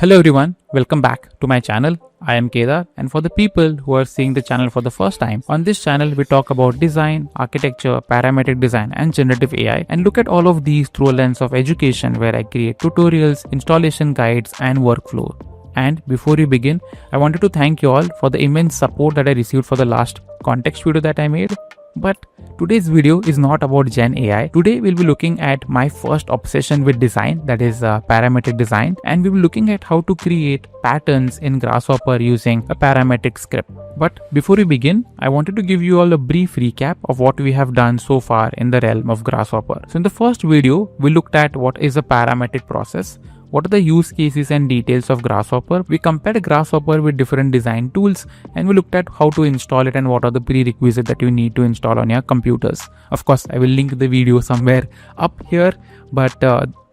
Hello everyone, welcome back to my channel. I am Kedar, and for the people who are seeing the channel for the first time, on this channel we talk about design, architecture, parametric design and generative AI, and look at all of these through a lens of education where I create tutorials, installation guides and workflow. And before we begin, I wanted to thank you all for the immense support that I received for the last context video that I made. But today's video is not about Gen AI. Today we'll be looking at my first obsession with design, that is parametric design, and we'll be looking at how to create patterns in Grasshopper using a parametric script. But before we begin, I wanted to give you all a brief recap of what we have done so far in the realm of Grasshopper. So in the first video, we looked at what is a parametric process, what are the use cases and details of Grasshopper. We compared Grasshopper with different design tools and we looked at how to install it and what are the prerequisites that you need to install on your computers. Of course, I will link the video somewhere up here, but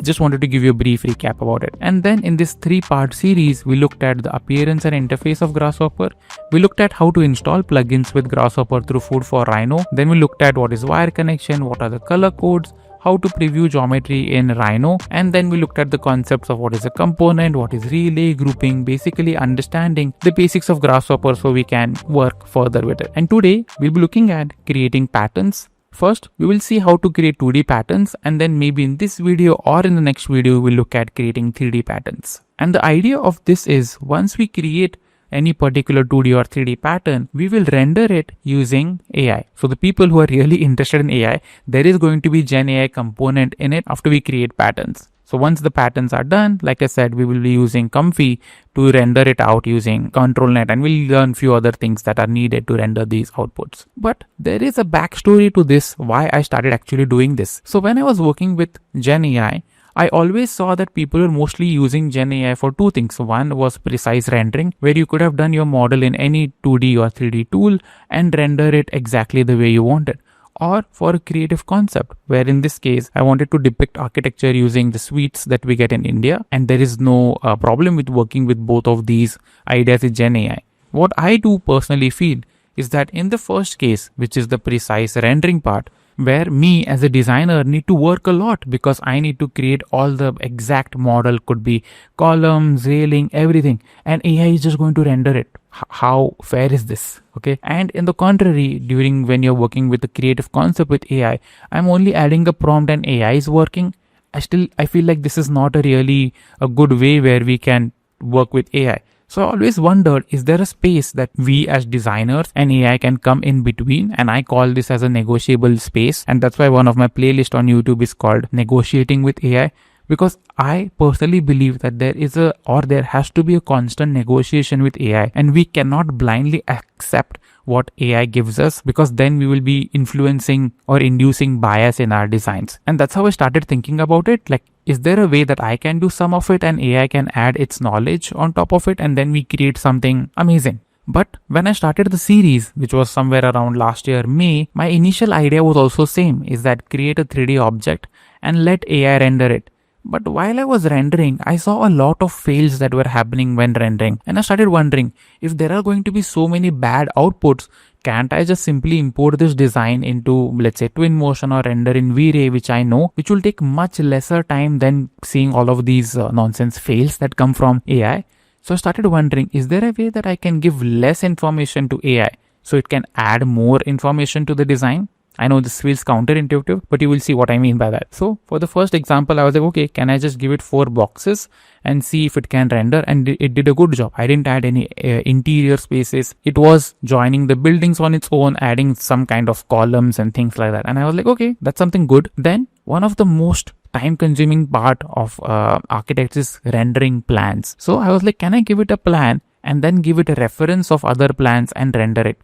just wanted to give you a brief recap about it. And then in this 3-part series, we looked at the appearance and interface of Grasshopper. We looked at how to install plugins with Grasshopper through Food for Rhino. Then we looked at what is wire connection, what are the color codes, how to preview geometry in Rhino, and then we looked at the concepts of what is a component, what is relay, grouping, basically understanding the basics of Grasshopper so we can work further with it. And today we'll be looking at creating patterns. First, we will see how to create 2D patterns, and then maybe in this video or in the next video, we'll look at creating 3D patterns. And the idea of this is once we create any particular 2D or 3D pattern, we will render it using AI. So the people who are really interested in AI, there is going to be Gen AI component in it after we create patterns. So once the patterns are done, like I said, we will be using Comfy to render it out using ControlNet, and we'll learn few other things that are needed to render these outputs. But there is a backstory to this, why I started actually doing this. So when I was working with Gen AI, I always saw that people were mostly using Gen AI for two things. One was precise rendering, where you could have done your model in any 2D or 3D tool and render it exactly the way you wanted. Or for a creative concept, where in this case, I wanted to depict architecture using the suites that we get in India, and there is no problem with working with both of these ideas in Gen AI. What I do personally feel is that in the first case, which is the precise rendering part, where me as a designer need to work a lot because I need to create all the exact model, could be columns, railing, everything, and AI is just going to render it. How fair is this? Okay. And in the contrary, during when you're working with the creative concept with AI, I'm only adding a prompt and AI is working. I feel like this is not a good way where we can work with AI. So I always wondered, is there a space that we as designers and AI can come in between? And I call this as a negotiable space. And that's why one of my playlists on YouTube is called Negotiating with AI. Because I personally believe that there has to be a constant negotiation with AI, and we cannot blindly accept what AI gives us, because then we will be influencing or inducing bias in our designs. And that's how I started thinking about it. Like, is there a way that I can do some of it and AI can add its knowledge on top of it, and then we create something amazing? But when I started the series, which was somewhere around last year, May, my initial idea was also same, is that create a 3D object and let AI render it. But while I was rendering, I saw a lot of fails that were happening when rendering. And I started wondering, if there are going to be so many bad outputs, can't I just simply import this design into, let's say, Twinmotion or render in V-Ray, which I know, which will take much lesser time than seeing all of these nonsense fails that come from AI. So I started wondering, is there a way that I can give less information to AI so it can add more information to the design? I know this feels counterintuitive, but you will see what I mean by that. So for the first example, I was like, okay, can I just give it 4 boxes and see if it can render? And it did a good job. I didn't add any interior spaces. It was joining the buildings on its own, adding some kind of columns and things like that. And I was like, okay, that's something good. Then one of the most time-consuming part of architects is rendering plans. So I was like, can I give it a plan and then give it a reference of other plans and render it?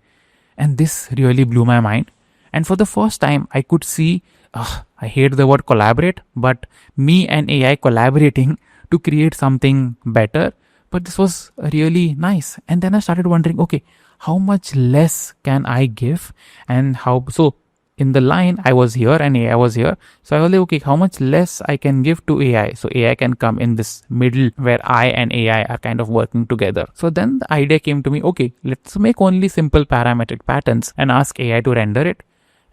And this really blew my mind. And for the first time, I could see, I hate the word collaborate, but me and AI collaborating to create something better. But this was really nice. And then I started wondering, okay, how much less can I give? And so in the line, I was here and AI was here. So I was like, okay, how much less I can give to AI? So AI can come in this middle where I and AI are kind of working together. So then the idea came to me, okay, let's make only simple parametric patterns and ask AI to render it.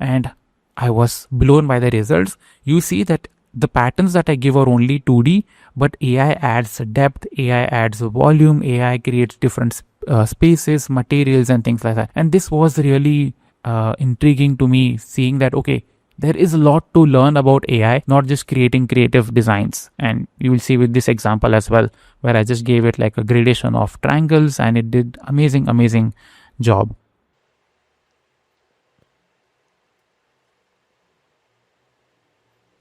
And I was blown by the results. You see that the patterns that I give are only 2D, but AI adds depth, AI adds volume, AI creates different spaces, materials, and things like that. And this was really intriguing to me, seeing that, okay, there is a lot to learn about AI, not just creating creative designs. And you will see with this example as well, where I just gave it like a gradation of triangles and it did amazing job.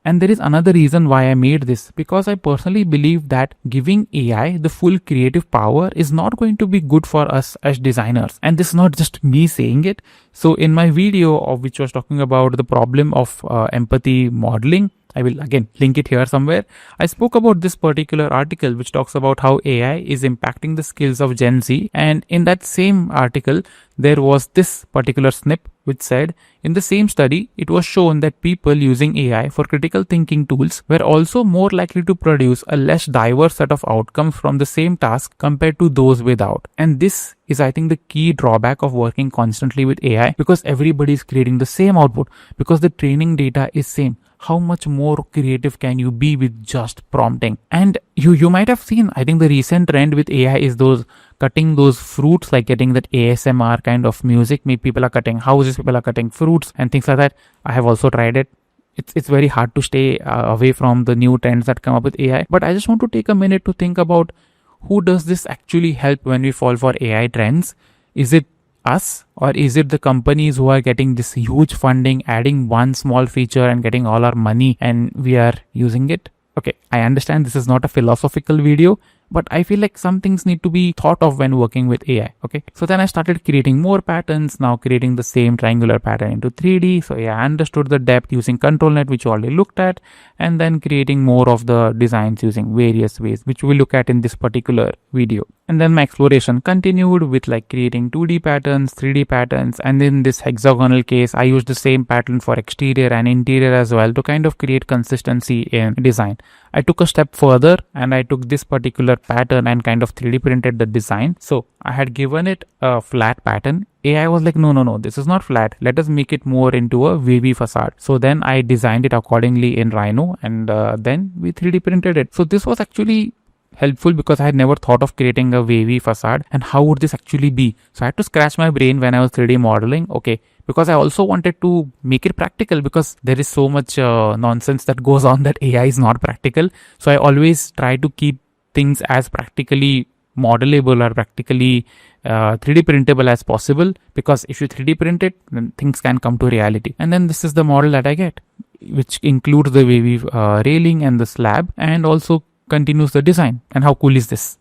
And there is another reason why I made this, because I personally believe that giving AI the full creative power is not going to be good for us as designers. And this is not just me saying it. So in my video of which was talking about the problem of empathy modeling, I will again link it here somewhere. I spoke about this particular article which talks about how AI is impacting the skills of Gen Z. And in that same article, there was this particular snip which said, in the same study, it was shown that people using AI for critical thinking tools were also more likely to produce a less diverse set of outcomes from the same task compared to those without. And this is, I think, the key drawback of working constantly with AI, because everybody is creating the same output, because the training data is same. How much more creative can you be with just prompting? And you might have seen, I think the recent trend with AI is those cutting those fruits, like getting that ASMR kind of music. Maybe people are cutting houses, people are cutting fruits and things like that. I have also tried it. It's very hard to stay away from the new trends that come up with AI. But I just want to take a minute to think about, who does this actually help when we fall for AI trends? Is it us, or is it the companies who are getting this huge funding, adding one small feature and getting all our money, and we are using it? Okay, I understand this is not a philosophical video, but I feel like some things need to be thought of when working with AI. Okay, so then I started creating more patterns, now creating the same triangular pattern into 3D. So yeah, I understood the depth using control net, which we already looked at, and then creating more of the designs using various ways, which we'll look at in this particular video. And then my exploration continued with like creating 2D patterns, 3D patterns, and in this hexagonal case, I used the same pattern for exterior and interior as well to kind of create consistency in design. I took a step further and I took this particular pattern and kind of 3D printed the design. So I had given it a flat pattern. AI was like, no, this is not flat. Let us make it more into a wavy facade. So then I designed it accordingly in Rhino, and then we 3D printed it. So this was actually helpful because I had never thought of creating a wavy facade and how would this actually be. So I had to scratch my brain when I was 3D modeling. Okay, because I also wanted to make it practical, because there is so much nonsense that goes on that AI is not practical. So I always try to keep things as practically modelable or practically 3D printable as possible, because if you 3D print it, then things can come to reality. And then this is the model that I get, which includes the wavy railing and the slab, and also continues the design. And how cool is this?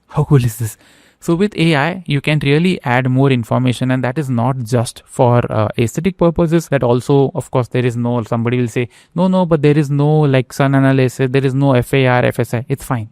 So with AI, you can really add more information, and that is not just for aesthetic purposes. That also, of course, there is no, somebody will say, no, but there is no like sun analysis, there is no FAR, FSI. It's fine.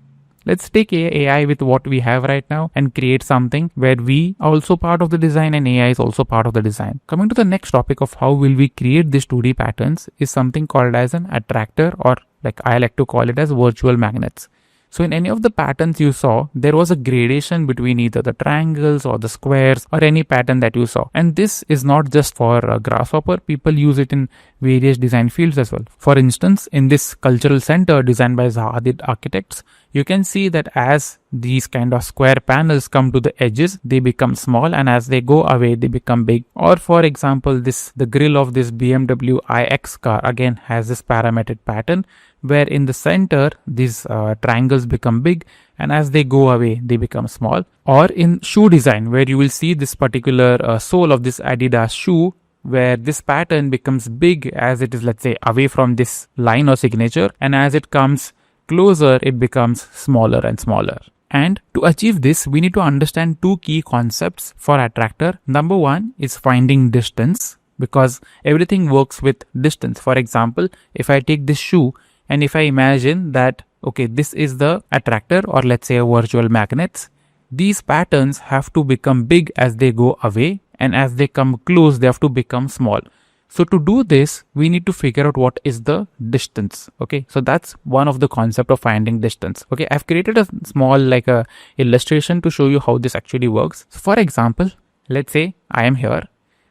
Let's take AI with what we have right now and create something where we are also part of the design and AI is also part of the design. Coming to the next topic of how will we create these 2D patterns is something called as an attractor, or like I like to call it as virtual magnets. So in any of the patterns you saw, there was a gradation between either the triangles or the squares or any pattern that you saw. And this is not just for Grasshopper. People use it in various design fields as well. For instance, in this cultural center designed by Zahadid architects, you can see that as these kind of square panels come to the edges, they become small, and as they go away, they become big. Or for example, the grille of this BMW iX car again has this parametric pattern, where in the center, these triangles become big, and as they go away, they become small. Or in shoe design, where you will see this particular sole of this Adidas shoe, where this pattern becomes big as it is, let's say, away from this line or signature, and as it comes closer, it becomes smaller and smaller. And to achieve this, we need to understand two key concepts for attractor. Number one is finding distance, because everything works with distance. For example, if I take this shoe and if I imagine that, okay, this is the attractor, or let's say a virtual magnets, these patterns have to become big as they go away, and as they come close, they have to become small. So to do this, we need to figure out what is the distance. Okay, so that's one of the concept of finding distance. Okay, I've created a small like a illustration to show you how this actually works. So for example, let's say I am here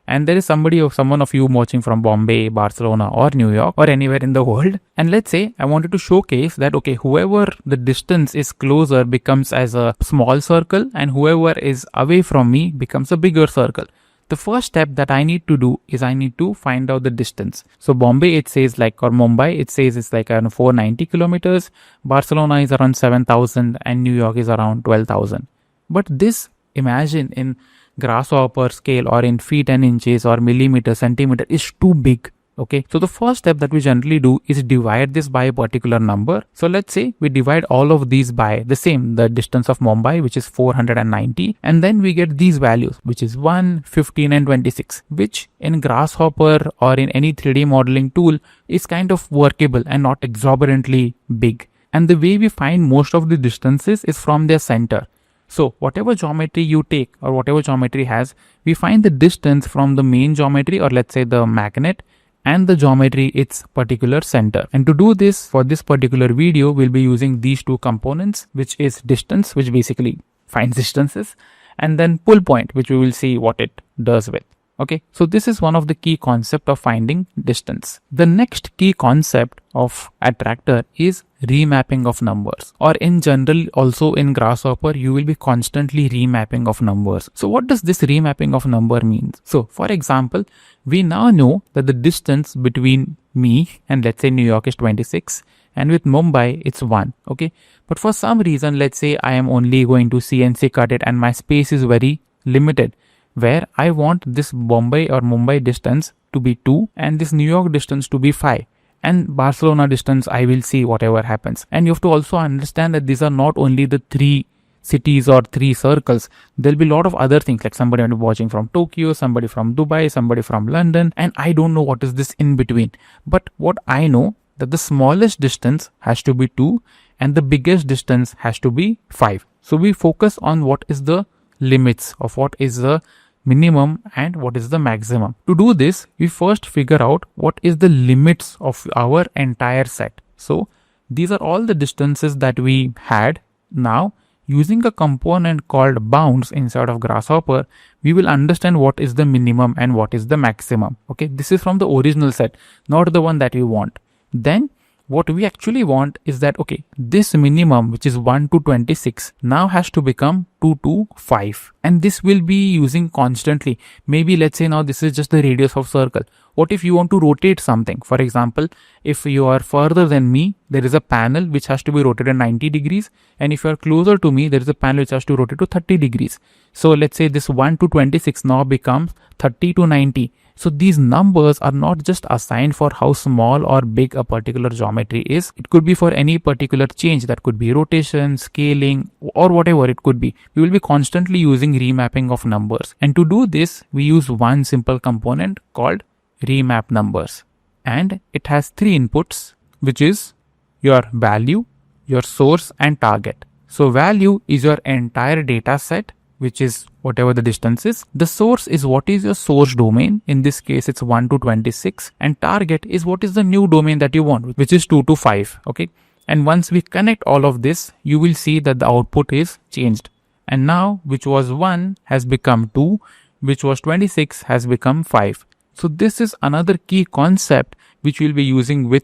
and there is someone of you watching from Bombay, Barcelona or New York or anywhere in the world, and let's say I wanted to showcase that okay, whoever the distance is closer becomes as a small circle and whoever is away from me becomes a bigger circle. The first step that I need to do is I need to find out the distance. So Bombay it says like, or Mumbai it says it's like around 490 kilometers, Barcelona is around 7,000 and New York is around 12,000. But this, imagine in grasshopper scale or in feet and inches or millimeter, centimeter is too big. Okay, so the first step that we generally do is divide this by a particular number. So let's say we divide all of these by the same, the distance of Mumbai, which is 490, and then we get these values, which is 1, 15 and 26, which in Grasshopper or in any 3D modeling tool is kind of workable and not exorbitantly big. And the way we find most of the distances is from their center. So whatever geometry you take or whatever geometry has, we find the distance from the main geometry or let's say the magnet and the geometry its particular center. And to do this, for this particular video, we'll be using these two components, which is distance, which basically finds distances, and then pull point, which we will see what it does with. Okay, so this is one of the key concept of finding distance. The next key concept of attractor is remapping of numbers, or in general also in Grasshopper you will be constantly remapping of numbers. So what does this remapping of number means? So for example, we now know that the distance between me and let's say New York is 26 and with Mumbai it's 1. Okay, but for some reason let's say I am only going to CNC cut it and my space is very limited, where I want this Bombay or Mumbai distance to be 2 and this New York distance to be 5. And Barcelona distance I will see whatever happens. And you have to also understand that these are not only the 3 cities or 3 circles. There'll be a lot of other things, like somebody might be watching from Tokyo, somebody from Dubai, somebody from London, and I don't know what is this in between. But what I know that the smallest distance has to be 2 and the biggest distance has to be 5. So we focus on what is the limits of what is the minimum and what is the maximum. To do this, we first figure out what is the limits of our entire set. So these are all the distances that we had. Now using a component called bounds inside of Grasshopper, we will understand what is the minimum and what is the maximum. Okay, this is from the original set, not the one that we want. Then what we actually want is that, okay, this minimum, which is 1 to 26, now has to become 2 to 5. And this will be using constantly. Maybe let's say now this is just the radius of circle. What if you want to rotate something? For example, if you are further than me, there is a panel which has to be rotated 90 degrees. And if you are closer to me, there is a panel which has to rotate to 30 degrees. So let's say this 1 to 26 now becomes 30 to 90. So these numbers are not just assigned for how small or big a particular geometry is. It could be for any particular change, that could be rotation, scaling, or whatever it could be. We will be constantly using remapping of numbers. And to do this, we use one simple component called remap numbers. And it has 3 inputs, which is your value, your source, and target. So value is your entire data set, which is whatever the distance is. The source is what is your source domain. In this case, it's 1 to 26. And target is what is the new domain that you want, which is 2 to 5. Okay. And once we connect all of this, you will see that the output is changed. And now, which was 1 has become 2, which was 26 has become 5. So this is another key concept which we'll be using with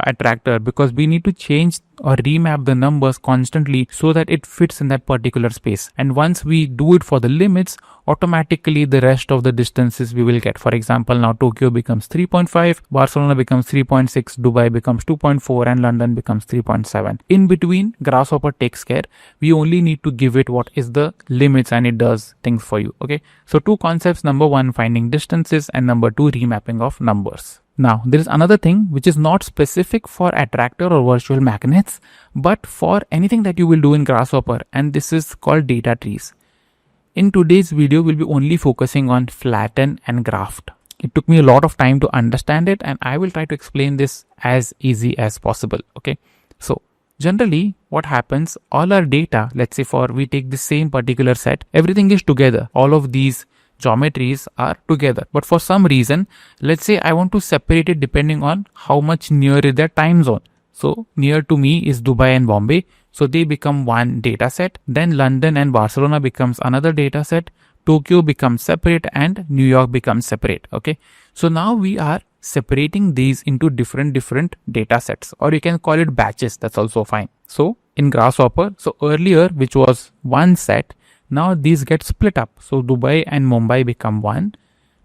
attractor, because we need to change or remap the numbers constantly so that it fits in that particular space. And once we do it for the limits, automatically the rest of the distances we will get. For example, now Tokyo becomes 3.5, Barcelona becomes 3.6, Dubai becomes 2.4, and London becomes 3.7. In between, Grasshopper takes care. We only need to give it what is the limits and it does things for you. Okay. So 2 concepts. Number 1, finding distances, and number 2, remapping of numbers. Now, there is another thing which is not specific for attractor or virtual magnets, but for anything that you will do in Grasshopper, and this is called data trees. In today's video, we'll be only focusing on flatten and graft. It took me a lot of time to understand it, and I will try to explain this as easy as possible. Okay. So generally what happens, all our data, let's say we take the same particular set, everything is together. All of these geometries are together, but for some reason, let's say I want to separate it depending on how much near is their time zone. So near to me is Dubai and Bombay, so they become one data set. Then London and Barcelona becomes another data set. Tokyo becomes separate and New York becomes separate. Okay, so now we are separating these into different data sets, or you can call it batches. That's also fine. So in Grasshopper, so earlier which was one set, now these get split up. So Dubai and Mumbai become one,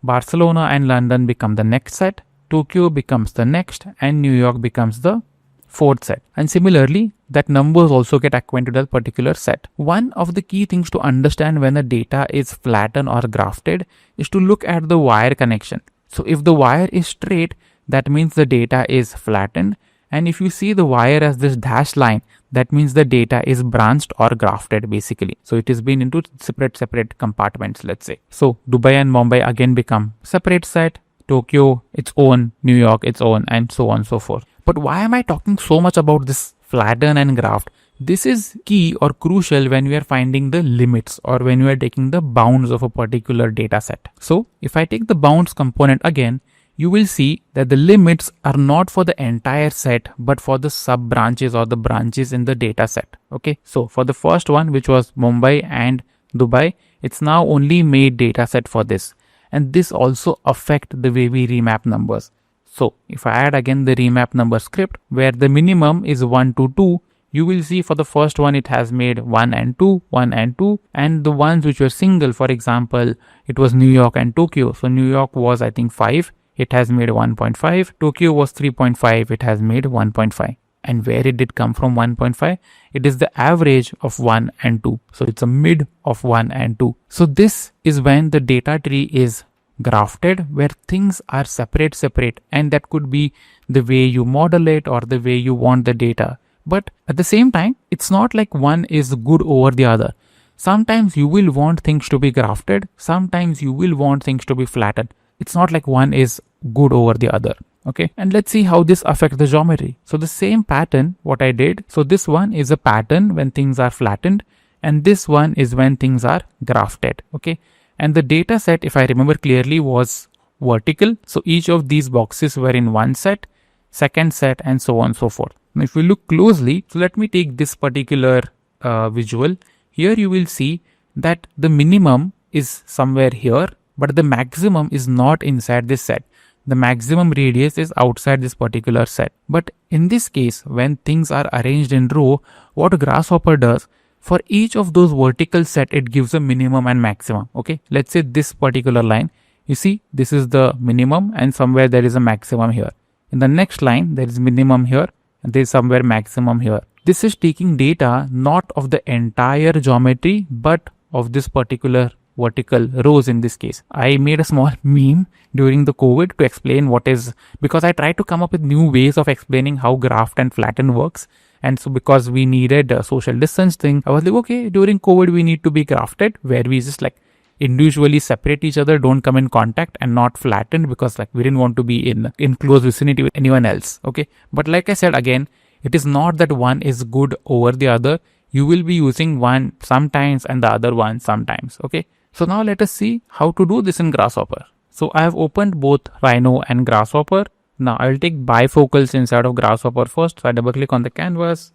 Barcelona and London become the next set, Tokyo becomes the next, and New York becomes the fourth set. And similarly, that numbers also get acquainted with a particular set. One of the key things to understand when the data is flattened or grafted is to look at the wire connection. So if the wire is straight, that means the data is flattened. And if you see the wire as this dashed line, that means the data is branched or grafted basically. So it is been into separate compartments, let's say. So Dubai and Mumbai again become separate set, Tokyo its own, New York its own, and so on and so forth. But why am I talking so much about this flatten and graft? This is key or crucial when we are finding the limits or when we are taking the bounds of a particular data set. So if I take the bounds component again, you will see that the limits are not for the entire set but for the sub branches or the branches in the data set. Okay, so for the first one, which was Mumbai and Dubai, it's now only made data set for this, and this also affect the way we remap numbers. So if I add again the remap number script where the minimum is 1 to 2, you will see for the first one it has made 1 and 2, 1 and 2, and the ones which were single, for example, it was New York and Tokyo. So New York was I think 5, it has made 1.5, Tokyo was 3.5, it has made 1.5. And where it did come from 1.5? It is the average of 1 and 2. So it's a mid of 1 and 2. So this is when the data tree is grafted, where things are separate, and that could be the way you model it or the way you want the data. But at the same time, it's not like one is good over the other. Sometimes you will want things to be grafted, sometimes you will want things to be flattened. It's not like one is good over the other. Okay, and let's see how this affects the geometry. So the same pattern what I did, so this one is a pattern when things are flattened, and this one is when things are grafted. Okay, and the data set, if I remember clearly, was vertical. So each of these boxes were in one set, second set, and so on and so forth. Now if you look closely, so let me take this particular visual. Here you will see that the minimum is somewhere here, but the maximum is not inside this set. The maximum radius is outside this particular set. But in this case, when things are arranged in row, what Grasshopper does, for each of those vertical set, it gives a minimum and maximum. Okay, let's say this particular line, you see this is the minimum and somewhere there is a maximum here. In the next line, there is minimum here and there is somewhere maximum here. This is taking data not of the entire geometry but of this particular vertical rows. In this case, I made a small meme during the COVID to explain what is, because I tried to come up with new ways of explaining how graft and flatten works. And so because we needed a social distance thing, I was like, okay, during COVID we need to be grafted, where we just like individually separate each other, don't come in contact, and not flattened because like we didn't want to be in close vicinity with anyone else. Okay, but like I said again, it is not that one is good over the other. You will be using one sometimes and the other one sometimes. Okay, so now let us see how to do this in Grasshopper. So I have opened both Rhino and Grasshopper. Now I will take bifocals inside of Grasshopper first. So I double click on the canvas.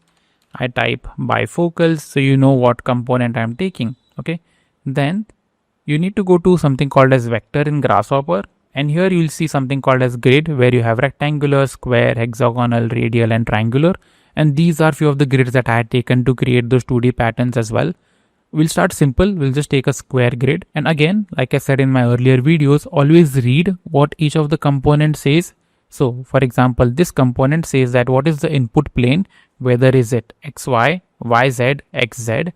I type bifocals so you know what component I am taking. Okay, then you need to go to something called as vector in Grasshopper, and here you will see something called as grid, where you have rectangular, square, hexagonal, radial, and triangular. And these are few of the grids that I had taken to create those 2D patterns as well. We'll start simple. We'll just take a square grid. And again, like I said in my earlier videos, always read what each of the components says. So for example, this component says that what is the input plane, whether is it XY, YZ, XZ,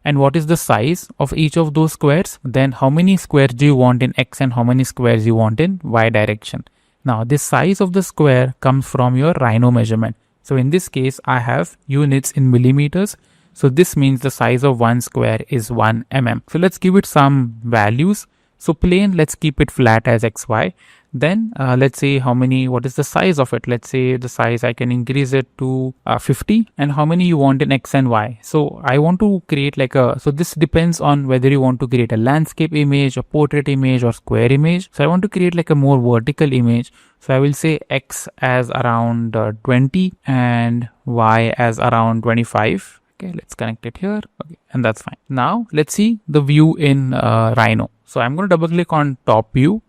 and what is the size of each of those squares. Then how many squares do you want in X and how many squares you want in Y direction. Now this size of the square comes from your Rhino measurement. So in this case, I have units in millimeters. So this means the size of one square is 1 mm. So let's give it some values. So plane, let's keep it flat as XY. Then let's say what is the size of it? Let's say the size I can increase it to 50. And how many you want in X and Y? So I want to create so this depends on whether you want to create a landscape image, a portrait image, or square image. So I want to create like a more vertical image. So I will say X as around 20 and Y as around 25. Okay, let's connect it here. Okay, and that's fine. Now let's see the view in Rhino. So I'm going to double click on top view.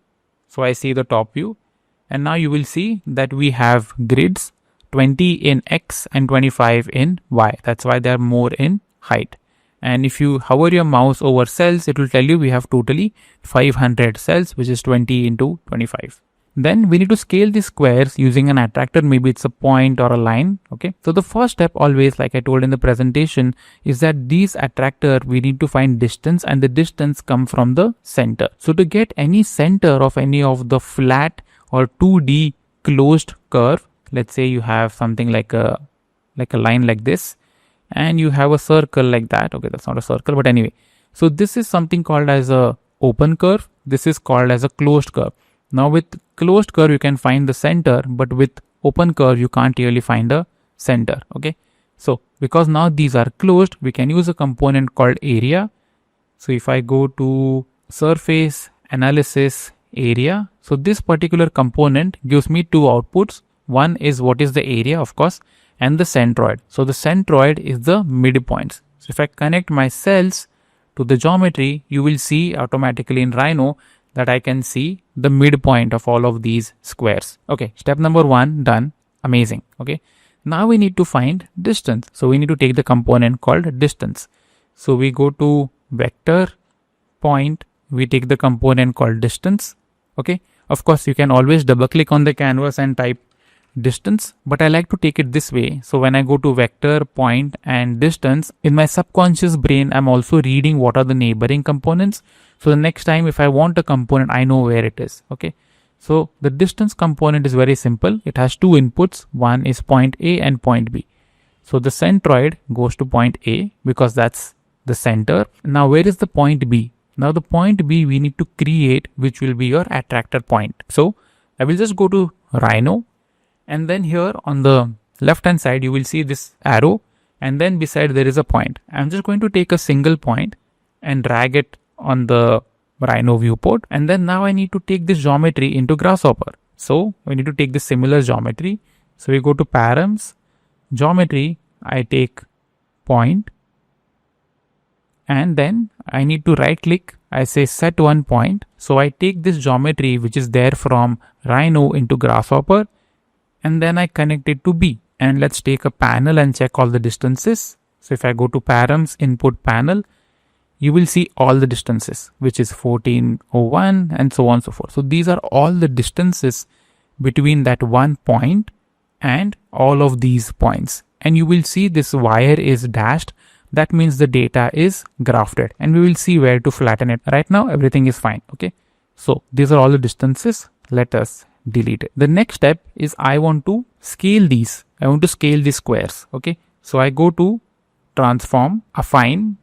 So I see the top view, and now you will see that we have grids 20 in X and 25 in Y. That's why they are more in height. And if you hover your mouse over cells, it will tell you we have totally 500 cells, which is 20 into 25. Then we need to scale the squares using an attractor. Maybe it's a point or a line. Okay. So the first step always, like I told in the presentation, is that these attractor, we need to find distance, and the distance come from the center. So to get any center of any of the flat or 2D closed curve, let's say you have something like a line like this, and you have a circle like that. Okay, that's not a circle, but anyway. So this is something called as a open curve. This is called as a closed curve. Now with closed curve, you can find the center, but with open curve, you can't really find a center. Okay. So because now these are closed, we can use a component called area. So if I go to surface analysis area, so this particular component gives me two outputs. One is what is the area, of course, and the centroid. So the centroid is the midpoints. So if I connect my cells to the geometry, you will see automatically in Rhino that I can see the midpoint of all of these squares. Okay, step number 1 done. Amazing. Okay, now we need to find distance. So we need to take the component called distance. So we go to vector point, we take the component called distance. Okay, of course you can always double click on the canvas and type distance, but I like to take it this way. So when I go to vector, point and distance, in my subconscious brain, I'm also reading what are the neighboring components. So the next time if I want a component, I know where it is. Okay. So the distance component is very simple. It has two inputs. One is point A and point B. So the centroid goes to point A because that's the center. Now where is the point B? Now the point B we need to create, which will be your attractor point. So I will just go to Rhino, and then here on the left hand side you will see this arrow, and then beside there is a point. I'm just going to take a single point and drag it on the Rhino viewport, and then now I need to take this geometry into Grasshopper. So we need to take this similar geometry. So we go to params, geometry, I take point, and then I need to right click, I say set one point. So I take this geometry which is there from Rhino into Grasshopper, and then I connect it to B. And let's take a panel and check all the distances. So if I go to params input panel, you will see all the distances, which is 1401 and so on and so forth. So these are all the distances between that one point and all of these points. And you will see this wire is dashed. That means the data is grafted, and we will see where to flatten it. Right now, everything is fine. Okay. So these are all the distances. Let us delete it. The next step is I want to scale these. I want to scale these squares. Okay. So I go to transform, affine,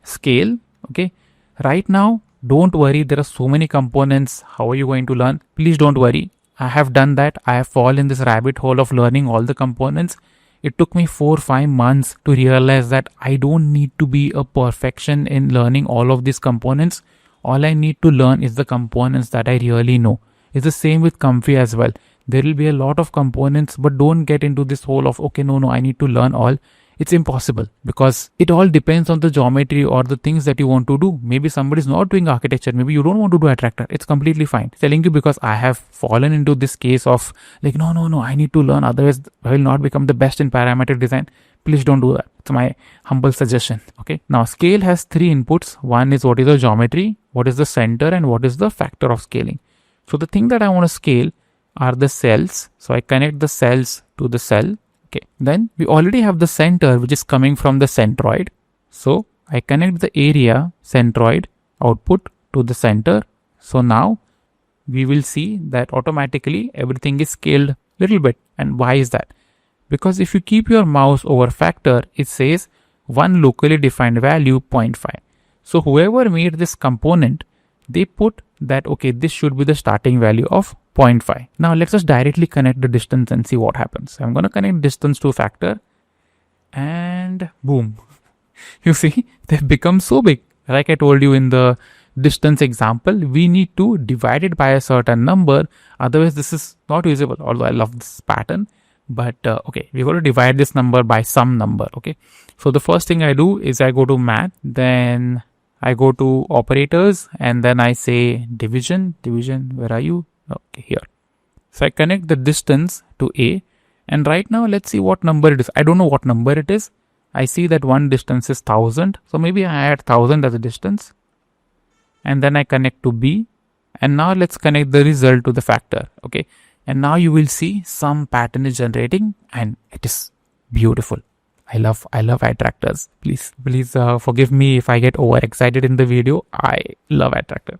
scale. Okay. Right now, don't worry. There are so many components. How are you going to learn? Please don't worry. I have done that. I have fallen in this rabbit hole of learning all the components. It took me 4-5 months to realize that I don't need to be a perfection in learning all of these components. All I need to learn is the components that I really know. It's the same with Comfy as well. There will be a lot of components, but don't get into this whole of, okay, no, I need to learn all. It's impossible because it all depends on the geometry or the things that you want to do. Maybe somebody is not doing architecture. Maybe you don't want to do attractor. It's completely fine. Telling you because I have fallen into this case of like, no, I need to learn. Otherwise, I will not become the best in parametric design. Please don't do that. It's my humble suggestion. Okay. Now scale has 3 inputs. One is what is the geometry, what is the center, and what is the factor of scaling. So the thing that I want to scale are the cells. So I connect the cells to the cell. Okay, then we already have the center which is coming from the centroid. So I connect the area centroid output to the center. So now we will see that automatically everything is scaled a little bit. And why is that? Because if you keep your mouse over factor, it says one locally defined value 0.5. So whoever made this component, they put that, okay, this should be the starting value of 0.5. Now let's just directly connect the distance and see what happens. I'm going to connect distance to factor and boom. You see, they've become so big. Like I told you in the distance example, we need to divide it by a certain number. Otherwise, this is not usable. Although I love this pattern, but okay, we're going to divide this number by some number. Okay, so the first thing I do is I go to math, then I go to operators, and then I say division. Where are you? Okay, here. So I connect the distance to A, and right now let's see what number it is. I don't know what number it is. I see that one distance is 1000, so maybe I add 1000 as a distance, and then I connect to B, and now let's connect the result to the factor. Okay, and now you will see some pattern is generating, and it is beautiful. I love attractors. Please forgive me if I get overexcited in the video. I love attractor.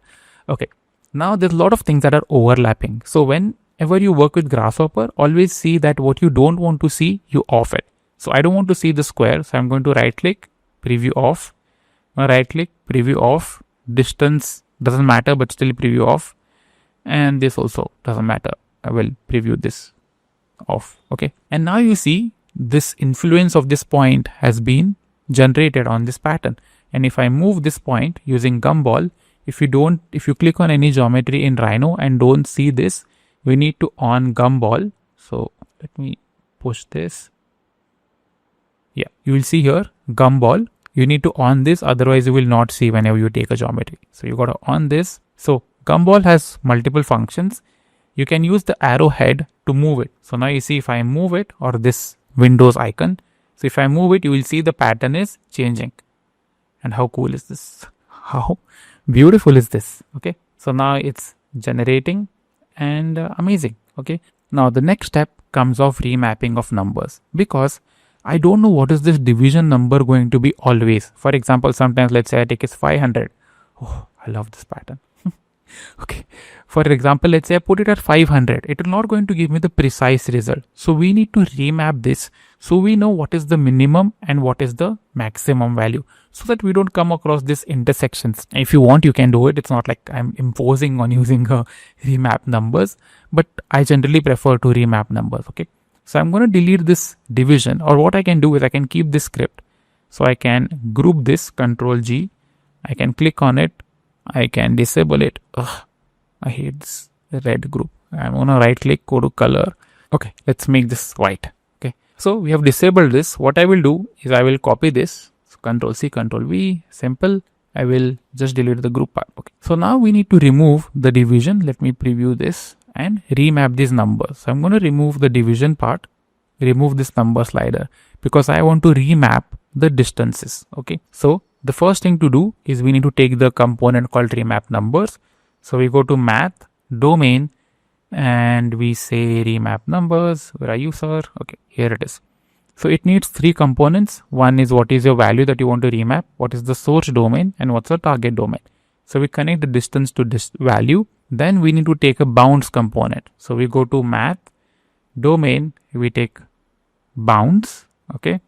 Okay, now there's a lot of things that are overlapping. So whenever you work with Grasshopper, always see that what you don't want to see, you off it. So I don't want to see the square, so I'm going to right click, preview off. Right click, preview off. Distance doesn't matter, but still preview off. And this also doesn't matter. I will preview this off. Okay, and now you see this influence of this point has been generated on this pattern. And if I move this point using gumball, if you click on any geometry in Rhino and don't see this, we need to on gumball. So let me push this. Yeah, you will see here gumball. You need to on this, otherwise you will not see whenever you take a geometry. So you got to on this. So gumball has multiple functions. You can use the arrow head to move it. So now you see if I move it, or this Windows icon, so if I move it, you will see the pattern is changing. And how cool is this? How beautiful is this? Okay, so now it's generating, and amazing. Okay, now the next step comes of remapping of numbers, because I don't know what is this division number going to be always. For example, sometimes let's say I take is 500. Oh, I love this pattern. Okay, for example, let's say I put it at 500. It will not going to give me the precise result. So we need to remap this so we know what is the minimum and what is the maximum value, so that we don't come across these intersections. If you want, you can do it. It's not like I'm imposing on using remap numbers, but I generally prefer to remap numbers. Okay, so I'm going to delete this division, or what I can do is I can keep this script. So I can group this, Control G. I can click on it. I can disable it. Ugh, I hate this red group. I'm going to right click, go to color. Okay, let's make this white. Okay, so we have disabled this. What I will do is I will copy this. So Control C, Control V, simple. I will just delete the group part. Okay, so now we need to remove the division. Let me preview this and remap these numbers. So I'm going to remove the division part, remove this number slider, because I want to remap the distances. Okay, so the first thing to do is we need to take the component called remap numbers. So we go to math, domain, and we say remap numbers. Where are you, sir? Okay, here it is. So it needs three components. One is what is your value that you want to remap, what is the source domain, and what's the target domain. So we connect the distance to this value. Then we need to take a bounds component. So we go to math, domain, we take bounds. Okay,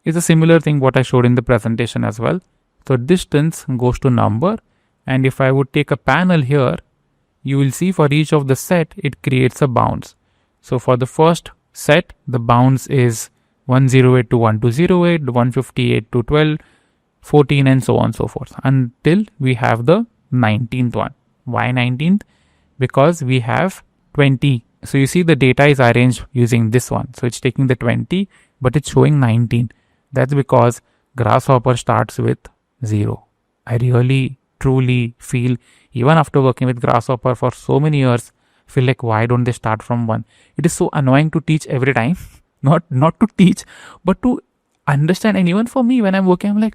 it's a similar thing what I showed in the presentation as well. So distance goes to number, and if I would take a panel here, you will see for each of the set it creates a bounds. So for the first set, the bounds is 108 to 1208, 158 to 12, 14, and so on and so forth, until we have the 19th one. Why 19th? Because we have 20. So you see the data is arranged using this one. So it's taking the 20, but it's showing 19. That's because Grasshopper starts with 0. I really, truly feel, even after working with Grasshopper for so many years, feel like why don't they start from 1? It is so annoying to teach every time. Not to teach, but to understand. And even for me, when I'm working, I'm like,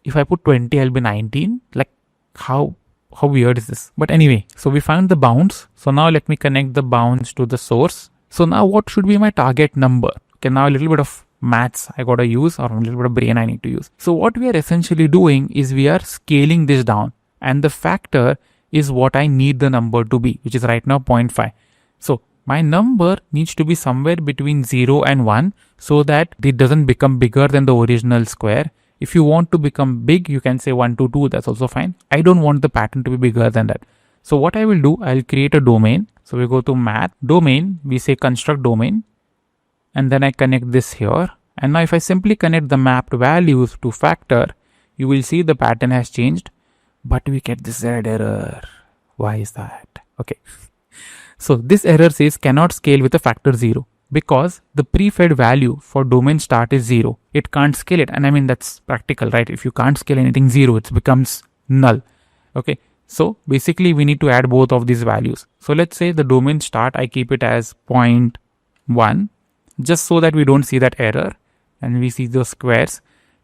if I put 20, I'll be 19. Like, how weird is this? But anyway, so we found the bounds. So now let me connect the bounds to the source. So now what should be my target number? Okay, now a little bit of maths I gotta use, or a little bit of brain I need to use. So what we are essentially doing is we are scaling this down, and the factor is what I need the number to be, which is right now 0.5. So my number needs to be somewhere between 0 and 1, so that it doesn't become bigger than the original square. If you want to become big, you can say 1 to 2, that's also fine. I don't want the pattern to be bigger than that. So what I will do, I'll create a domain. So we go to math, domain, we say construct domain, and then I connect this here. And now if I simply connect the mapped values to factor, you will see the pattern has changed, but we get this red error. Why is that? Okay. So this error says cannot scale with a factor 0. Because the pre-fed value for domain start is 0. It can't scale it. And I mean, that's practical, right? If you can't scale anything 0, it becomes null. Okay. So basically we need to add both of these values. So let's say the domain start, I keep it as 0.1, just so that we don't see that error and we see those squares.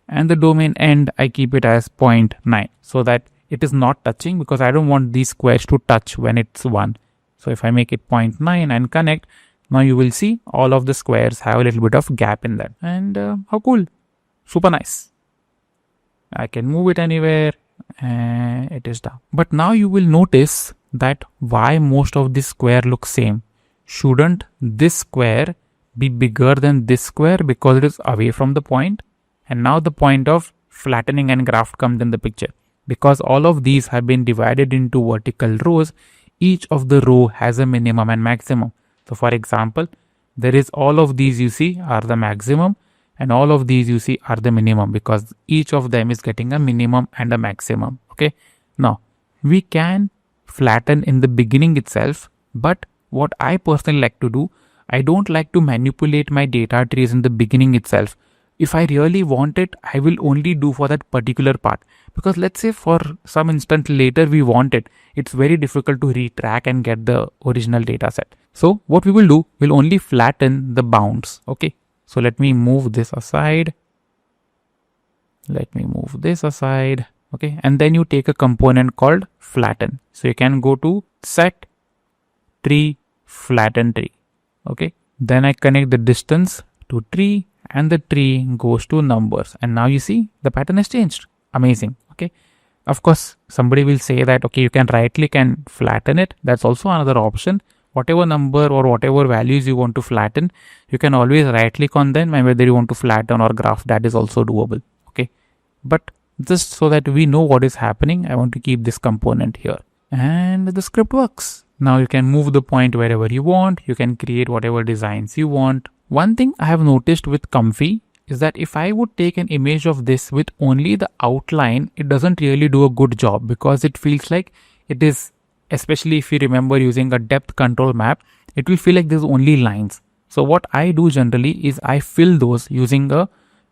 And the domain end, I keep it as 0.9, so that it is not touching, because I don't want these squares to touch when it's 1. So if I make it 0.9 and connect, now you will see all of the squares have a little bit of gap in that. And how cool. Super nice. I can move it anywhere and it is done. But now you will notice that why most of this square looks same. Shouldn't this square be bigger than this square because it is away from the point? And now the point of flattening and graft comes in the picture. Because all of these have been divided into vertical rows, each of the row has a minimum and maximum. So for example, there is all of these you see are the maximum, and all of these you see are the minimum, because each of them is getting a minimum and a maximum. Okay. Now we can flatten in the beginning itself, but what I personally like to do, I don't like to manipulate my data trees in the beginning itself. If I really want it, I will only do for that particular part, because let's say for some instant later we want it, it's very difficult to retrack and get the original data set. So what we will do, we'll only flatten the bounds. Okay. So let me move this aside. Okay. And then you take a component called flatten. So you can go to set tree flatten tree. Okay. Then I connect the distance to tree, and the tree goes to numbers. And now you see the pattern has changed. Amazing. Okay. Of course, somebody will say that, okay, you can right click and flatten it. That's also another option. Whatever number or whatever values you want to flatten, you can always right click on them, and whether you want to flatten or graph, that is also doable. Okay. But just so that we know what is happening, I want to keep this component here. And the script works. Now you can move the point wherever you want. You can create whatever designs you want. One thing I have noticed with Comfy is that if I would take an image of this with only the outline, it doesn't really do a good job, because it feels like it is, especially if you remember using a depth control map, it will feel like there's only lines. So what I do generally is I fill those using a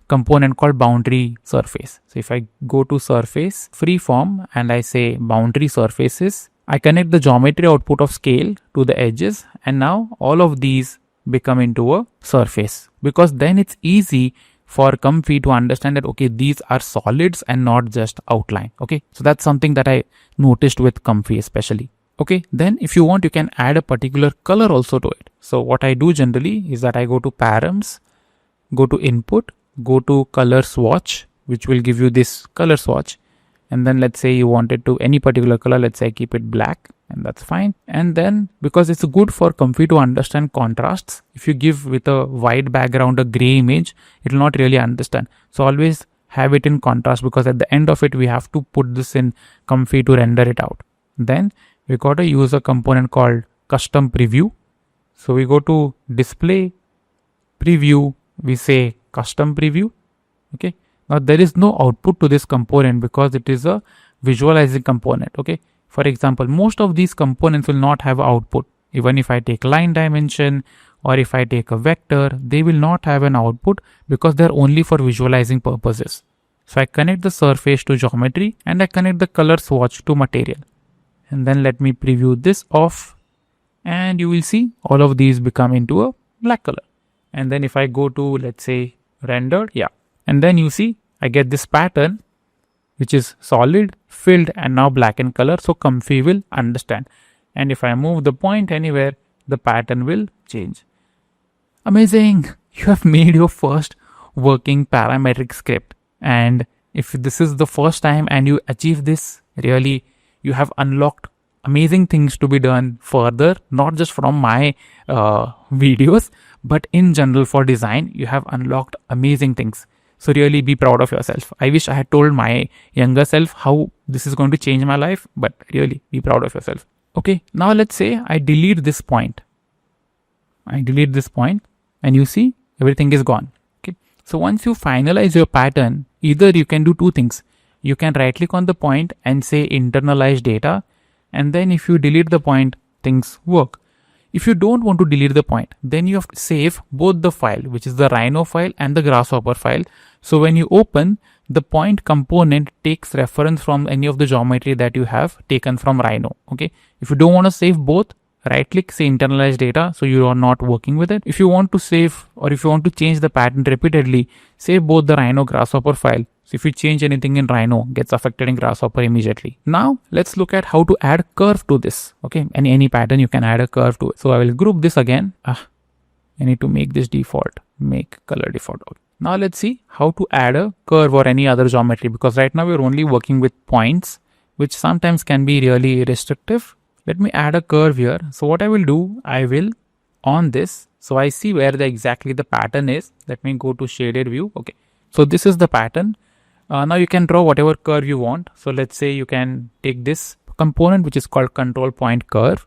component called boundary surface. So if I go to surface freeform and I say boundary surfaces, I connect the geometry output of scale to the edges, and now all of these become into a surface, because then it's easy for Comfy to understand that, okay, these are solids and not just outline. Okay. So that's something that I noticed with Comfy especially. Okay. Then if you want, you can add a particular color also to it. So what I do generally is that I go to params, go to input, go to color swatch, which will give you this color swatch. And then let's say you want it to any particular color, let's say I keep it black, and that's fine. And then because it's good for Comfy to understand contrasts, if you give with a white background a gray image, it will not really understand. So always have it in contrast, because at the end of it we have to put this in Comfy to render it out. Then we got to use a component called custom preview. So we go to display preview, we say custom preview. Okay. Now there is no output to this component because it is a visualizing component. Okay. For example, most of these components will not have output. Even if I take line dimension or if I take a vector, they will not have an output because they're only for visualizing purposes. So I connect the surface to geometry and I connect the color swatch to material. And then let me preview this off, and you will see all of these become into a black color. And then if I go to, let's say, rendered, yeah. And then you see I get this pattern which is solid, filled, and now black in color. So Comfy will understand. And if I move the point anywhere, the pattern will change. Amazing! You have made your first working parametric script. And if this is the first time and you achieve this, really, you have unlocked amazing things to be done further, not just from my videos, but in general for design, you have unlocked amazing things. So really be proud of yourself. I wish I had told my younger self how this is going to change my life, but really be proud of yourself. Okay, now let's say I delete this point. And you see everything is gone. Okay, so once you finalize your pattern, either you can do two things. You can right click on the point and say internalize data. And then if you delete the point, things work. If you don't want to delete the point, then you have to save both the file, which is the Rhino file and the Grasshopper file. So when you open, the point component takes reference from any of the geometry that you have taken from Rhino. Okay. If you don't want to save both, right click, say internalize data, so you are not working with it. If you want to save, or if you want to change the pattern repeatedly, save both the Rhino Grasshopper file. So if you change anything in Rhino, gets affected in Grasshopper immediately. Now let's look at how to add curve to this. Okay, any pattern you can add a curve to it. So I will group this again. I need to make this default, make color default. Okay. Now let's see how to add a curve or any other geometry, because right now we're only working with points, which sometimes can be really restrictive. Let me add a curve here. So what I will do, I will on this. So I see where exactly the pattern is. Let me go to shaded view. Okay. So this is the pattern. Now you can draw whatever curve you want. So let's say you can take this component, which is called control point curve.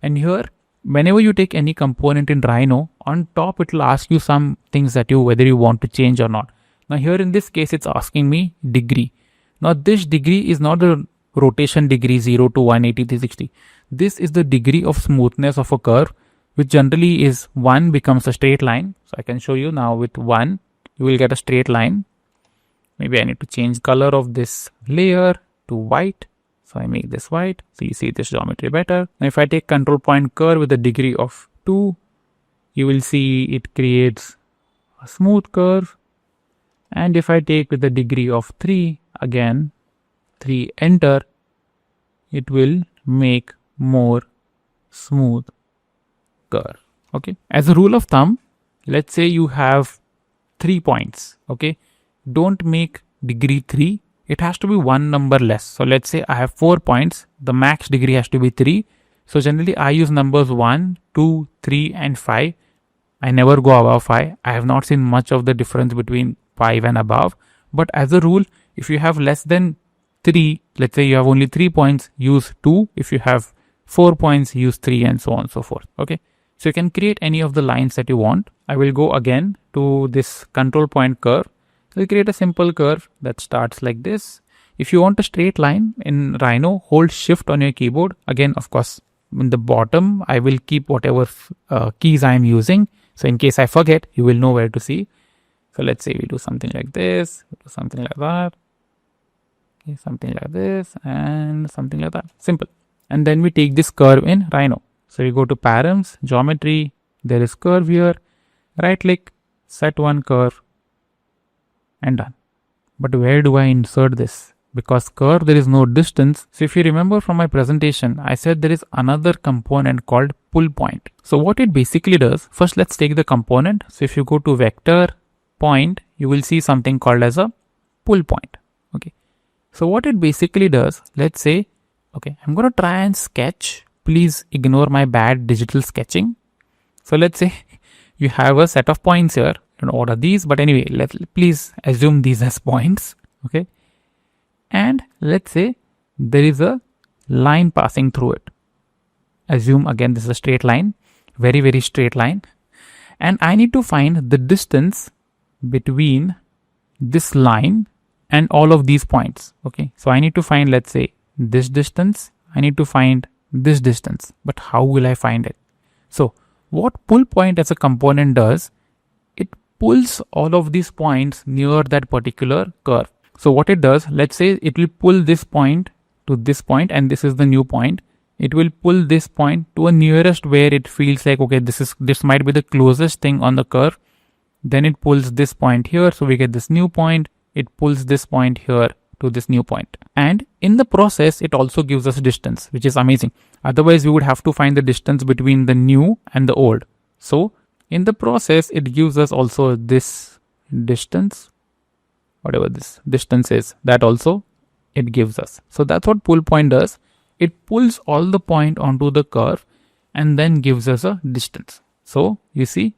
And here, whenever you take any component in Rhino, on top it will ask you some things that whether you want to change or not. Now here in this case, it's asking me degree. Now this degree is not the rotation degree 0 to 180, 360. This is the degree of smoothness of a curve, which generally is 1 becomes a straight line. So I can show you now with 1, you will get a straight line. Maybe I need to change color of this layer to white. So I make this white. So you see this geometry better. Now if I take control point curve with a degree of 2, you will see it creates a smooth curve. And if I take with a degree of 3, again 3 enter, it will make more smooth curve. Okay. As a rule of thumb, let's say you have 3 points. Okay. Don't make degree 3. It has to be one number less. So let's say I have 4 points. The max degree has to be 3. So generally I use numbers 1, 2, 3 and 5. I never go above 5. I have not seen much of the difference between 5 and above. But as a rule, if you have less than 3, let's say you have only 3 points, use 2. If you have 4 points, use 3 and so on and so forth. Okay. So you can create any of the lines that you want. I will go again to this control point curve. We'll create a simple curve that starts like this. If you want a straight line in Rhino, hold shift on your keyboard. Again, of course, in the bottom, I will keep whatever keys I am using. So in case I forget, you will know where to see. So let's say we do something like this, do something like that, okay, something like this and something like that. Simple. And then we take this curve in Rhino. So we go to params, geometry, there is curve here, right click, set one curve, and done. But where do I insert this? Because curve, there is no distance. So if you remember from my presentation, I said there is another component called pull point. So what it basically does, first let's take the component. So if you go to vector point, you will see something called as a pull point. Okay. So what it basically does, let's say, okay, I'm going to try and sketch. Please ignore my bad digital sketching. So let's say you have a set of points here. I don't know what are these, but anyway, please assume these as points. Okay. And let's say there is a line passing through it. Assume again this is a straight line, very, very straight line. And I need to find the distance between this line and all of these points. Okay. So I need to find, let's say, this distance. I need to find this distance. But how will I find it? So what pull point as a component does, it pulls all of these points near that particular curve. So what it does, let's say it will pull this point to this point, and this is the new point. It will pull this point to a nearest where it feels like, okay, this might be the closest thing on the curve. Then it pulls this point here. So we get this new point. It pulls this point here to this new point. And in the process, it also gives us distance, which is amazing. Otherwise, we would have to find the distance between the new and the old. So in the process, it gives us also this distance, whatever this distance is, that also it gives us. So that's what pull point does. It pulls all the point onto the curve and then gives us a distance. So you see,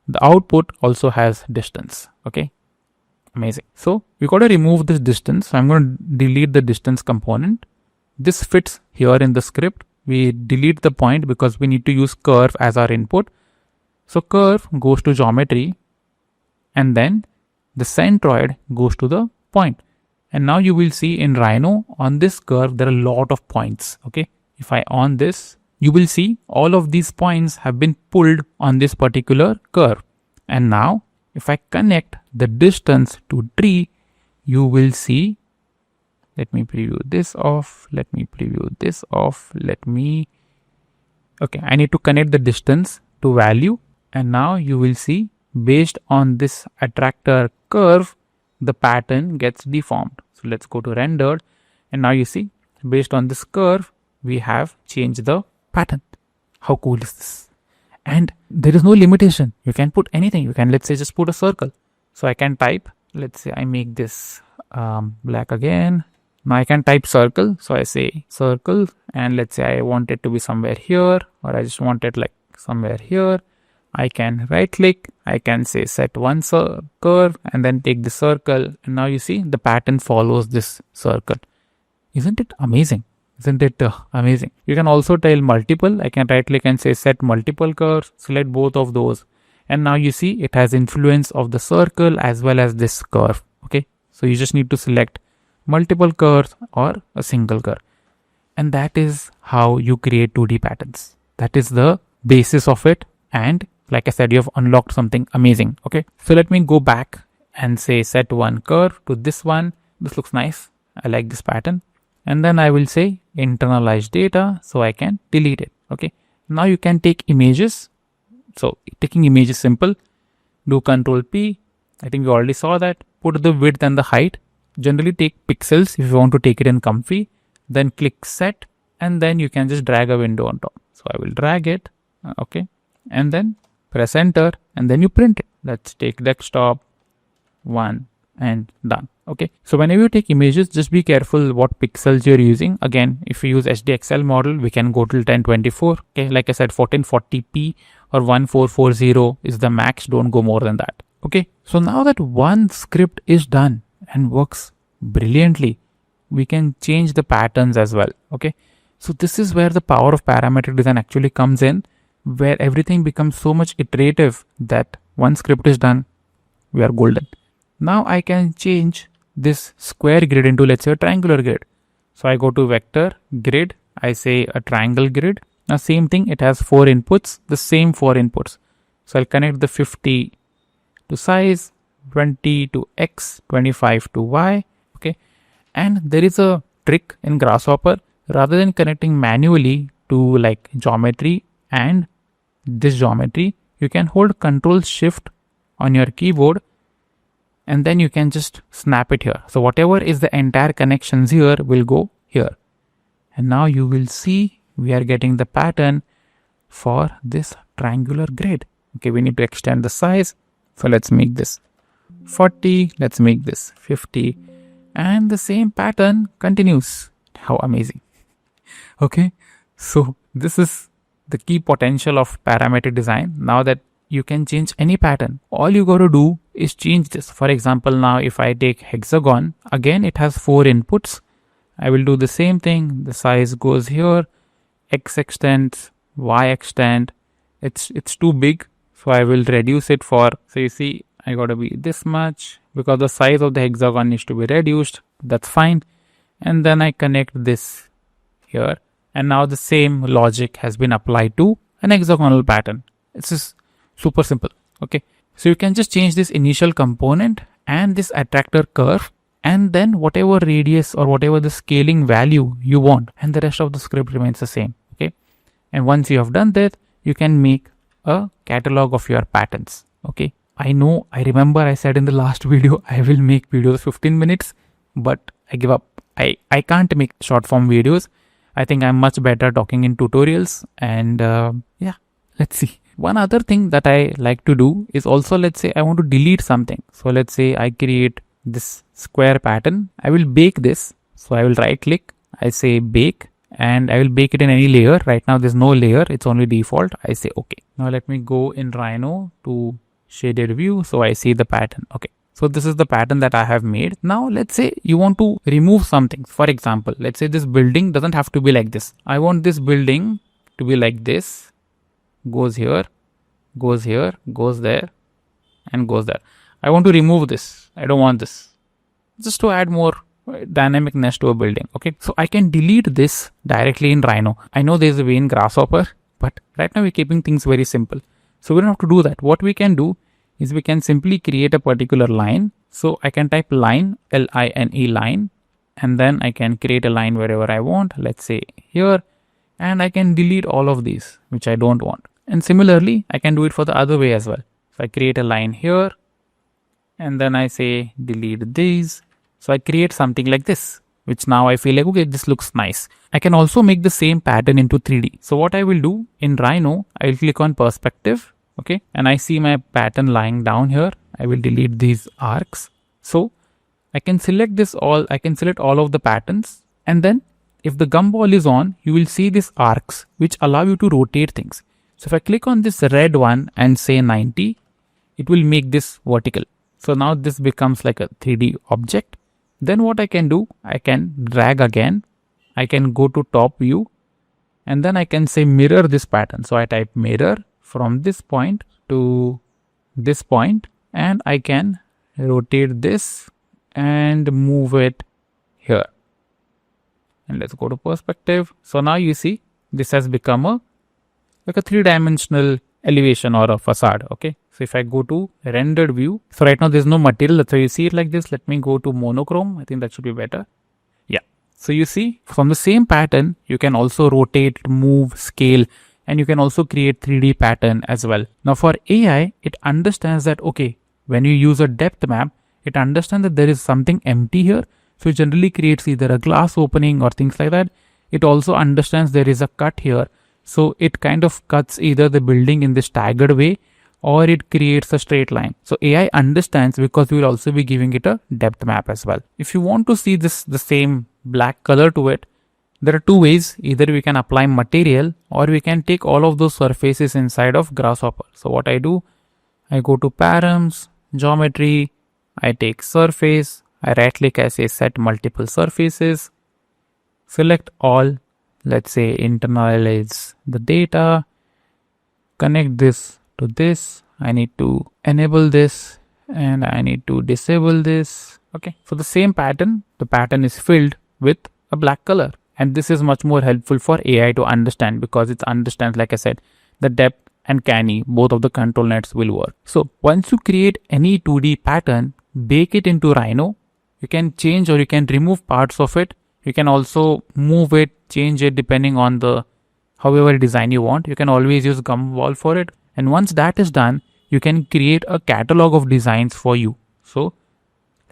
the output also has distance. Okay. Amazing. So we got to remove this distance. So I'm going to delete the distance component. This fits here in the script. We delete the point because we need to use curve as our input. So curve goes to geometry and then the centroid goes to the point. And now you will see in Rhino on this curve, there are a lot of points. Okay. If I on this, you will see all of these points have been pulled on this particular curve. And now if I connect the distance to tree, you will see, let me preview this off, okay, I need to connect the distance to value, and now you will see based on this attractor curve, the pattern gets deformed. So let's go to rendered, and now you see based on this curve, we have changed the pattern. How cool is this? And there is no limitation. You can put anything. You can, let's say, just put a circle. So I can type, let's say I make this black again. Now I can type circle. So I say circle, and let's say I want it to be somewhere here, or I just want it like somewhere here. I can right click, I can say set one curve, and then take the circle. And now you see the pattern follows this circle. Isn't it amazing? Isn't it amazing? You can also tell multiple. I can right click and say set multiple curves, select both of those. And now you see it has influence of the circle as well as this curve. Okay. So you just need to select multiple curves or a single curve. And that is how you create 2D patterns. That is the basis of it. And like I said, you have unlocked something amazing. Okay. So let me go back and say set one curve to this one. This looks nice. I like this pattern. And then I will say internalize data, so I can delete it. Okay. Now you can take images. So taking image is simple. Do Control P. I think we already saw that. Put the width and the height. Generally take pixels if you want to take it in comfy. Then click set, and then you can just drag a window on top. So I will drag it. Okay. And then press enter, and then you print it. Let's take desktop 1 and done. Okay. So whenever you take images, just be careful what pixels you're using. Again, if you use HDXL model, we can go till 1024. Okay. Like I said, 1440p or 1440 is the max. Don't go more than that. Okay. So now that one script is done and works brilliantly, we can change the patterns as well. Okay. So this is where the power of parametric design actually comes in, where everything becomes so much iterative that one script is done, we are golden. Now I can change this square grid into, let's say, a triangular grid. So I go to vector grid, I say a triangle grid. Now same thing, it has 4 inputs, the same 4 inputs. So I'll connect the 50 to size, 20 to X, 25 to Y. Okay. And there is a trick in Grasshopper. Rather than connecting manually to like geometry and this geometry, you can hold Control Shift on your keyboard, and then you can just snap it here. So whatever is the entire connections here will go here. And now you will see we are getting the pattern for this triangular grid. Okay, we need to extend the size. So let's make this 40. Let's make this 50. And the same pattern continues. How amazing. Okay, so this is the key potential of parametric design. Now that you can change any pattern, all you got to do is change this. For example, now if I take hexagon, again it has 4 inputs. I will do the same thing. The size goes here, X extends, Y extend. It's too big, so I will reduce it for, so you see I got to be this much because the size of the hexagon needs to be reduced. That's fine. And then I connect this here, and now the same logic has been applied to an hexagonal pattern. It's just super simple. Okay, so you can just change this initial component and this attractor curve, and then whatever radius or whatever the scaling value you want, and the rest of the script remains the same. Okay, and once you have done that, you can make a catalog of your patterns. Okay, I remember I said in the last video I will make videos 15 minutes, but I give up. I can't make short form videos. I think I'm much better talking in tutorials, and yeah, let's see. One other thing that I like to do is also, let's say I want to delete something. So let's say I create this square pattern. I will bake this. So I will right click, I say bake, and I will bake it in any layer. Right now there's no layer, it's only default. I say okay. Now let me go in Rhino to shaded view. So I see the pattern. Okay. So this is the pattern that I have made. Now let's say you want to remove something. For example, let's say this building doesn't have to be like this. I want this building to be like this. Goes here, goes here, goes there, and goes there. I want to remove this. I don't want this. Just to add more dynamicness to a building. Okay, so I can delete this directly in Rhino. I know there's a way in Grasshopper, but right now we're keeping things very simple. So we don't have to do that. What we can do is we can simply create a particular line. So I can type line, L-I-N-E line, and then I can create a line wherever I want, let's say here, and I can delete all of these which I don't want. And similarly, I can do it for the other way as well. So I create a line here, and then I say delete these. So I create something like this, which now I feel like, okay, this looks nice. I can also make the same pattern into 3D. So what I will do in Rhino, I will click on perspective, okay, and I see my pattern lying down here. I will delete these arcs. So I can select this all, I can select all of the patterns, and then if the gumball is on, you will see these arcs which allow you to rotate things. So if I click on this red one and say 90, it will make this vertical. So now this becomes like a 3D object. Then what I can do, I can drag again. I can go to top view, and then I can say mirror this pattern. So I type mirror from this point to this point, and I can rotate this and move it here. And let's go to perspective. So now you see this has become a like a 3-dimensional elevation or a facade. Okay, so if I go to rendered view, so right now there's no material, that's why you see it like this. Let me go to monochrome. I think that should be better. Yeah, so you see from the same pattern you can also rotate, move, scale, and you can also create 3D pattern as well. Now for AI, it understands that, okay, when you use a depth map, it understands that there is something empty here. So it generally creates either a glass opening or things like that. It also understands there is a cut here. So it kind of cuts either the building in this staggered way, or it creates a straight line. So AI understands because we will also be giving it a depth map as well. If you want to see this, the same black color to it, there are two ways. Either we can apply material, or we can take all of those surfaces inside of Grasshopper. So what I do, I go to params, geometry, I take surface, I right click, I say set multiple surfaces, select all, let's say internalize the data, connect this to this, I need to enable this, and I need to disable this. Okay, so the same pattern, the pattern is filled with a black color, and this is much more helpful for AI to understand, because it understands, like I said, the depth and canny, both of the control nets will work. So once you create any 2D pattern, bake it into Rhino. You can change or you can remove parts of it. You can also move it, change it depending on the however design you want. You can always use gumball for it. And once that is done, you can create a catalog of designs for you. So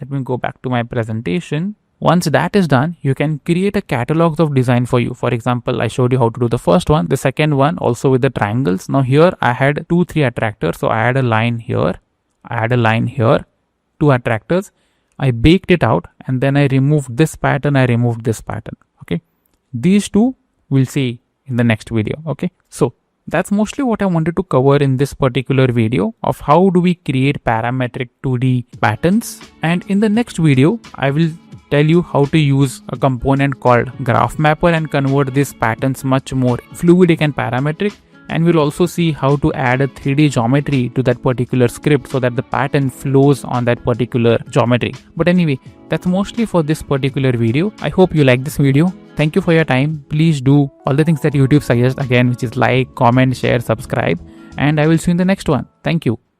let me go back to my presentation. Once that is done, you can create a catalog of design for you. For example, I showed you how to do the first one, the second one also with the triangles. Now here I had 3 attractors. So I had a line here, I had a line here, 2 attractors. I baked it out, and then I removed this pattern, I removed this pattern. Okay, these two we'll see in the next video. Okay, so that's mostly what I wanted to cover in this particular video of how do we create parametric 2D patterns. And in the next video, I will tell you how to use a component called Graph Mapper and convert these patterns much more fluidic and parametric. And we'll also see how to add a 3D geometry to that particular script so that the pattern flows on that particular geometry. But anyway, that's mostly for this particular video. I hope you like this video. Thank you for your time. Please do all the things that YouTube suggests again, which is like, comment, share, subscribe, and I will see you in the next one. Thank you.